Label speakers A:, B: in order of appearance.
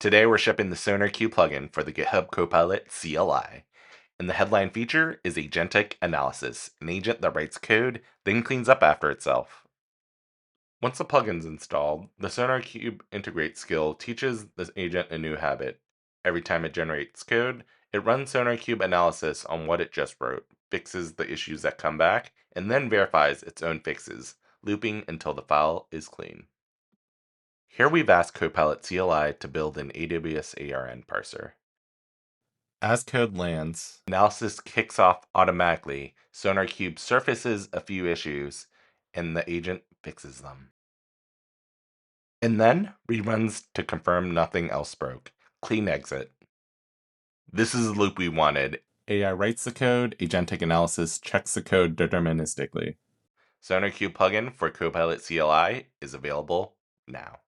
A: Today we're shipping the SonarQube plugin for the GitHub Copilot CLI. And the headline feature is Agentic Analysis, an agent that writes code, then cleans up after itself. Once the plugin's installed, the SonarQube integrate skill teaches the agent a new habit. Every time it generates code, it runs SonarQube analysis on what it just wrote, fixes the issues that come back, and then verifies its own fixes, looping until the file is clean. Here we've asked Copilot CLI to build an AWS ARN parser. As code lands, analysis kicks off automatically. SonarQube surfaces a few issues, and the agent fixes them. And then reruns to confirm nothing else broke. Clean exit. This is the loop we wanted. AI writes the code, Agentic Analysis checks the code deterministically. SonarQube plugin for Copilot CLI is available now.